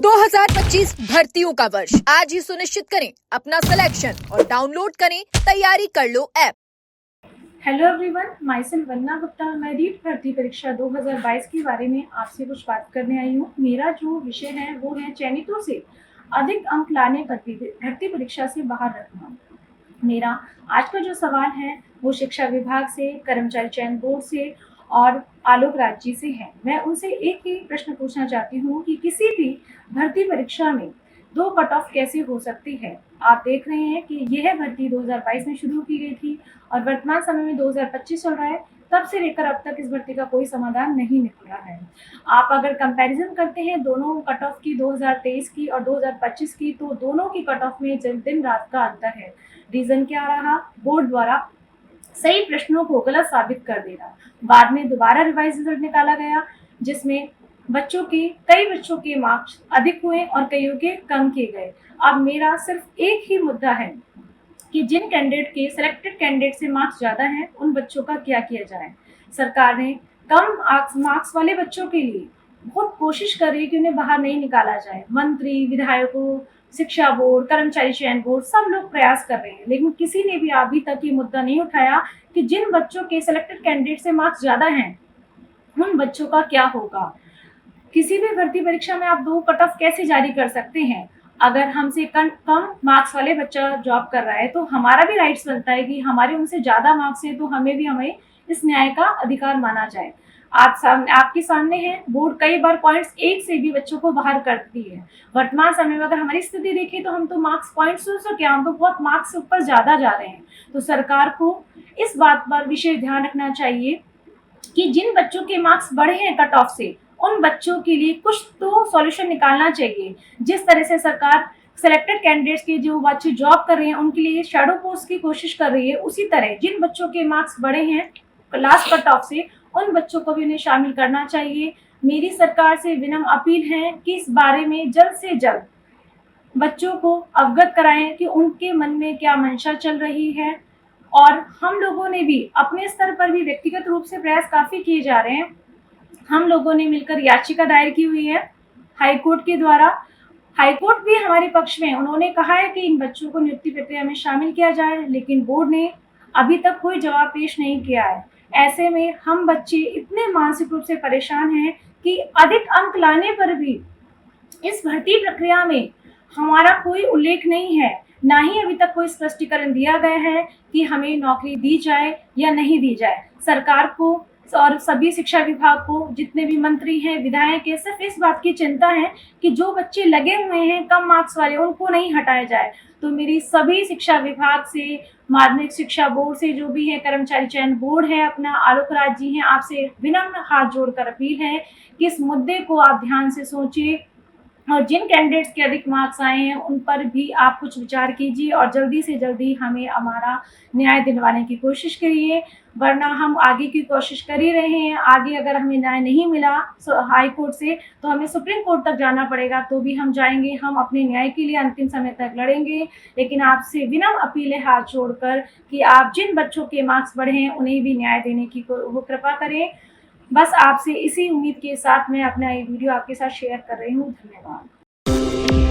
2025 भर्तियों का वर्ष आज ही सुनिश्चित करें अपना सिलेक्शन और डाउनलोड करें तैयारी कर लो app. Hello everyone, my self Vandana Gupta. मैं रीट भर्ती परीक्षा 2022 के बारे में आपसे कुछ बात करने आई हूँ। मेरा जो विषय है वो है चयनितों से अधिक अंक लाने भर्ती परीक्षा से बाहर रखना। मेरा आज का जो सवाल है वो शिक्षा विभाग से, कर्मचारी चयन बोर्ड से और आलोक राज जी से है। मैं उनसे एक ही प्रश्न पूछना चाहती हूँ कि किसी भी भर्ती परीक्षा में 2 कट ऑफ कैसे हो सकती है। आप देख रहे हैं कि यह भर्ती 2022 में शुरू की गई थी और वर्तमान समय में 2025 चल रहा है। तब से लेकर अब तक इस भर्ती का कोई समाधान नहीं निकला है। आप अगर कंपैरिजन करते हैं दोनों कट ऑफ की, 2023 की और 2025 की, तो दोनों की कट ऑफ में दिन रात का अंतर है। रीजन क्या रहा? बोर्ड द्वारा सही प्रश्नों को गलत साबित कर देना। बाद में दोबारा रिवाइज रिजल्ट निकाला गया जिसमें कई बच्चों के मार्क्स अधिक हुए और कईयों के कम किए गए। अब मेरा सिर्फ एक ही मुद्दा है कि जिन कैंडिडेट के सिलेक्टेड कैंडिडेट से मार्क्स ज़्यादा हैं उन बच्चों का क्या किया जाए। सरकार ने कम मार्क्स वाले बच्चों के लिए बहुत कोशिश कर रही है कि उन्हें बाहर नहीं निकाला जाए। मंत्री, विधायकों, शिक्षा बोर्ड, कर्मचारी चयन बोर्ड सब लोग प्रयास कर रहे हैं, लेकिन किसी ने भी अभी तक ये मुद्दा नहीं उठाया कि जिन बच्चों के सिलेक्टेड कैंडिडेट से मार्क्स ज़्यादा हैं उन बच्चों का क्या होगा। किसी भी भर्ती परीक्षा में आप 2 कट ऑफ कैसे जारी कर सकते हैं? अगर हमसे कम मार्क्स वाले बच्चा जॉब कर रहा है तो हमारा भी राइट्स बनता है कि हमारे उनसे ज़्यादा मार्क्स हैं तो हमें इस न्याय का अधिकार माना जाए। आपके सामने है, बोर्ड कई बार पॉइंट्स 1 से भी बच्चों को बाहर करती है। वर्तमान समय में अगर हमारी स्थिति देखें तो हम तो मार्क्स पॉइंट्स से क्या, हम तो बहुत मार्क्स से ऊपर ज़्यादा जा रहे हैं। तो सरकार को इस बात पर विशेष ध्यान रखना चाहिए कि जिन बच्चों के मार्क्स बढ़े हैं कट ऑफ से उन बच्चों के लिए कुछ तो सॉल्यूशन निकालना चाहिए। जिस तरह से सरकार सेलेक्टेड कैंडिडेट्स के जो बच्चे जॉब कर रहे हैं उनके लिए शैडो पोस्ट की कोशिश कर रही है, उसी तरह जिन बच्चों के मार्क्स बढ़े हैं लास्ट कट ऑफ से उन बच्चों को भी उन्हें शामिल करना चाहिए। मेरी सरकार से विनम्र अपील है कि इस बारे में जल्द से जल्द बच्चों को अवगत कराएं कि उनके मन में क्या मंशा चल रही है। और हम लोगों ने भी अपने स्तर पर भी व्यक्तिगत रूप से प्रयास काफ़ी किए जा रहे हैं। हम लोगों ने मिलकर याचिका दायर की हुई है हाईकोर्ट के द्वारा। हाईकोर्ट भी हमारे पक्ष में, उन्होंने कहा है कि इन बच्चों को नियुक्ति प्रक्रिया में शामिल किया जाए, लेकिन बोर्ड ने अभी तक कोई जवाब पेश नहीं किया है। ऐसे में हम बच्चे इतने मानसिक रूप से परेशान हैं कि अधिक अंक लाने पर भी इस भर्ती प्रक्रिया में हमारा कोई उल्लेख नहीं है, ना ही अभी तक कोई स्पष्टीकरण दिया गया है कि हमें नौकरी दी जाए या नहीं दी जाए। सरकार को और सभी शिक्षा विभाग को, जितने भी मंत्री हैं, विधायक हैं, सिर्फ इस बात की चिंता है कि जो बच्चे लगे हुए हैं कम मार्क्स वाले उनको नहीं हटाया जाए। तो मेरी सभी शिक्षा विभाग से, माध्यमिक शिक्षा बोर्ड से, जो भी है कर्मचारी चयन बोर्ड है, अपना आलोक राज जी हैं, आपसे विनम्र हाथ जोड़कर अपील है कि इस मुद्दे को आप ध्यान से सोचिए और जिन कैंडिडेट्स के अधिक मार्क्स आए हैं उन पर भी आप कुछ विचार कीजिए और जल्दी से जल्दी हमें हमारा न्याय दिलवाने की कोशिश करिए, वरना हम आगे की कोशिश कर ही रहे हैं। आगे अगर हमें न्याय नहीं मिला हाई कोर्ट से तो हमें सुप्रीम कोर्ट तक जाना पड़ेगा, तो भी हम जाएंगे। हम अपने न्याय के लिए अंतिम समय तक लड़ेंगे, लेकिन आपसे विनम्र अपील है हाथ जोड़कर कि आप जिन बच्चों के मार्क्स बढ़े हैं उन्हें भी न्याय देने की वो कृपा करें। बस आपसे इसी उम्मीद के साथ मैं अपना ये वीडियो आपके साथ शेयर कर रही हूँ। धन्यवाद।